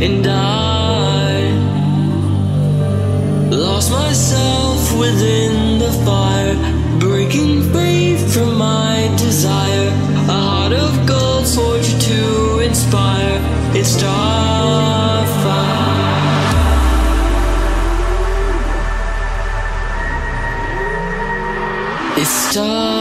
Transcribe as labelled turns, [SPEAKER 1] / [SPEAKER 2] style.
[SPEAKER 1] and I lost myself within the fire, breaking free from my desire. A heart of gold forged to inspire. It's starfire. It's starfire.